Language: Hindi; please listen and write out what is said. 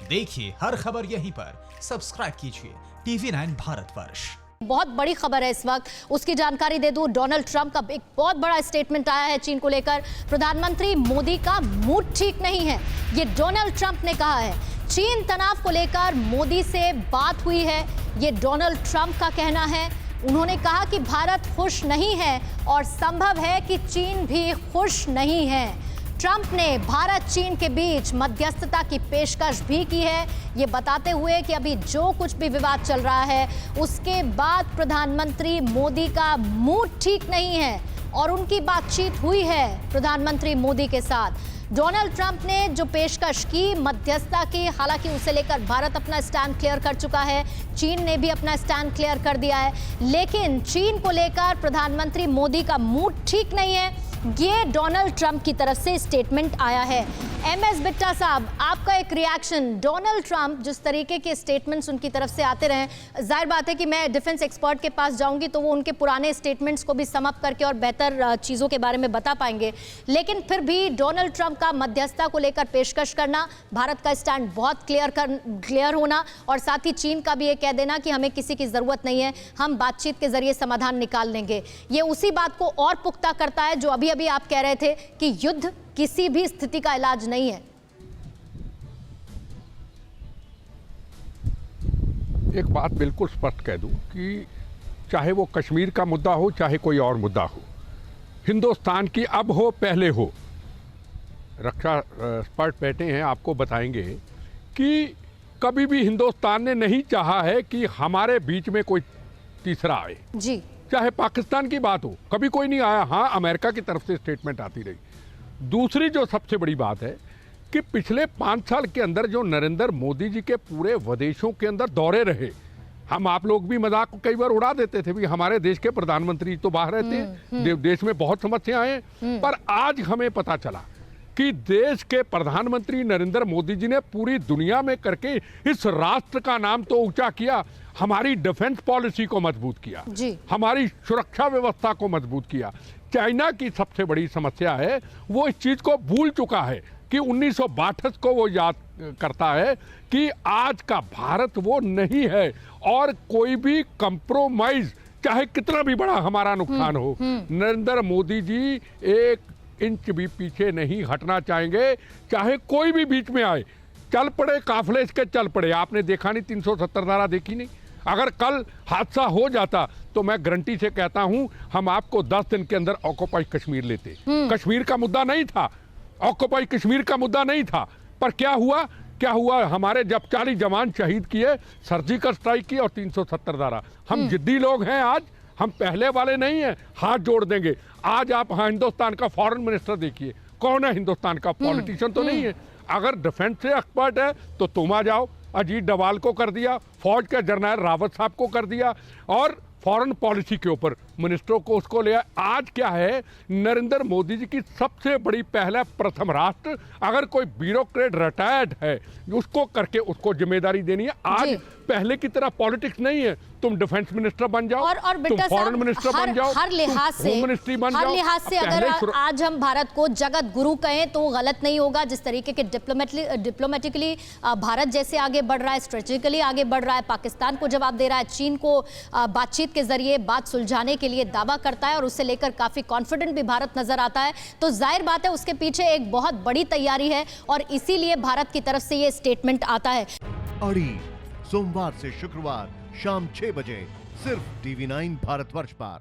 देखिए हर खबर यहीं पर, सब्सक्राइब कीजिए TV9 भारतवर्ष। बहुत बड़ी खबर है इस वक्त, उसकी जानकारी दे दूं। डोनाल्ड ट्रंप का एक बहुत बड़ा स्टेटमेंट आया है चीन को लेकर। प्रधानमंत्री मोदी का मूड ठीक नहीं है, ये डोनाल्ड ट्रंप ने कहा है। चीन तनाव को लेकर मोदी से बात हुई है, ये डोनाल्ड ट्रंप का कहना है। उन्होंने कहा कि भारत खुश नहीं है और संभव है कि चीन भी खुश नहीं है। ट्रंप ने भारत चीन के बीच मध्यस्थता की पेशकश भी की है, ये बताते हुए कि अभी जो कुछ भी विवाद चल रहा है उसके बाद प्रधानमंत्री मोदी का मूड ठीक नहीं है और उनकी बातचीत हुई है प्रधानमंत्री मोदी के साथ। डोनाल्ड ट्रंप ने जो पेशकश की मध्यस्थता की, हालांकि उसे लेकर भारत अपना स्टैंड क्लियर कर चुका है, चीन ने भी अपना स्टैंड क्लियर कर दिया है, लेकिन चीन को लेकर प्रधानमंत्री मोदी का मूड ठीक नहीं है, ये डोनाल्ड ट्रंप की तरफ से स्टेटमेंट आया है। MS बिट्टा साहब, आपका एक रिएक्शन, डोनाल्ड ट्रंप जिस तरीके के स्टेटमेंट्स उनकी तरफ से आते रहे, जाहिर बात है कि मैं डिफेंस एक्सपर्ट के पास जाऊंगी तो वो उनके पुराने स्टेटमेंट्स को भी सम अप करके और बेहतर चीज़ों के बारे में बता पाएंगे, लेकिन फिर भी डोनाल्ड ट्रंप का मध्यस्थता को लेकर पेशकश करना, भारत का स्टैंड बहुत क्लियर होना और साथ ही चीन का भी ये कह देना कि हमें किसी की ज़रूरत नहीं है, हम बातचीत के जरिए समाधान निकाल लेंगे, ये उसी बात को और पुख्ता करता है जो अभी अभी आप कह रहे थे कि युद्ध किसी भी स्थिति का इलाज नहीं है। एक बात बिल्कुल स्पष्ट कह दूं कि चाहे वो कश्मीर का मुद्दा हो, चाहे कोई और मुद्दा हो, हिंदुस्तान की अब हो पहले हो, रक्षा एक्सपर्ट बैठे हैं, आपको बताएंगे कि कभी भी हिंदुस्तान ने नहीं चाहा है कि हमारे बीच में कोई तीसरा आए जी। चाहे पाकिस्तान की बात हो, कभी कोई नहीं आया। हाँ, अमेरिका की तरफ से स्टेटमेंट आती रही। दूसरी जो सबसे बड़ी बात है कि पिछले 5 साल के अंदर जो नरेंद्र मोदी जी के पूरे विदेशों के अंदर दौरे रहे, हम आप लोग भी मजाक कई बार उड़ा देते थे भी हमारे देश के प्रधानमंत्री तो बाहर रहते हैं, देश में बहुत समस्याएं हैं, पर आज हमें पता चला कि देश के प्रधानमंत्री नरेंद्र मोदी जी ने पूरी दुनिया में करके इस राष्ट्र का नाम तो ऊंचा किया, हमारी डिफेंस पॉलिसी को मजबूत किया, हमारी सुरक्षा व्यवस्था को मजबूत किया। चाइना की सबसे बड़ी समस्या है, वो इस चीज को भूल चुका है कि 1962 को वो याद करता है कि आज का भारत वो नहीं है और कोई भी कंप्रोमाइज, चाहे कितना भी बड़ा हमारा नुकसान हो, नरेंद्र मोदी जी एक इंच भी पीछे नहीं हटना चाहेंगे, चाहे कोई भी बीच में आए। चल पड़े काफिले इसके, चल पड़े। आपने देखा नहीं, 370 धारा देखी नहीं। अगर कल हादसा हो जाता तो मैं गारंटी से कहता हूं हम आपको 10 दिन के अंदर ऑक्युपाई कश्मीर लेते। कश्मीर का मुद्दा नहीं था, ऑक्युपाई कश्मीर का मुद्दा नहीं था, पर क्या हुआ, हमारे जब 40 जवान शहीद किए, सर्जिकल स्ट्राइक की और 370 धारा। हम जिद्दी लोग हैं, आज हम पहले वाले नहीं हैं, हाथ जोड़ देंगे। आज आप हिंदुस्तान का फॉरेन मिनिस्टर देखिए, कौन है हिंदुस्तान का, पॉलिटिशियन तो नहीं है। अगर डिफेंस से एक्सपर्ट है तो तुम आ जाओ, अजीत डवाल को कर दिया, फौज के जर्नल रावत साहब को कर दिया और फॉरेन पॉलिसी के ऊपर मिनिस्टरों को उसको लिया। आज क्या है, नरेंद्र मोदी जी की सबसे बड़ी पहला प्रथम राष्ट्र, अगर कोई ब्यूरोक्रेट रिटायर्ड है उसको करके उसको जिम्मेदारी देनी है। आज पहले की तरह पॉलिटिक्स नहीं है, तुम डिफेंस मिनिस्टर बन जाओ और तुम फॉरेन मिनिस्टर बन जाओ, हर लिहाज से, मिनिस्ट्री बन जाओ। हर लिहाज से अगर आज हम भारत को जगत गुरु कहें तो गलत नहीं होगा। जिस तरीके के डिप्लोमेटिकली भारत जैसे आगे बढ़ रहा है, स्ट्रेटेजिकली आगे बढ़ रहा है, पाकिस्तान को जवाब दे रहा है, चीन को बातचीत के जरिए बात सुलझाने के लिए दावा करता है और उससे लेकर काफी कॉन्फिडेंट भी भारत नजर आता है, तो जाहिर बात है उसके पीछे एक बहुत बड़ी तैयारी है और इसीलिए भारत की तरफ से ये स्टेटमेंट आता है। सोमवार से शुक्रवार शाम 6 बजे सिर्फ TV9 भारतवर्ष पर।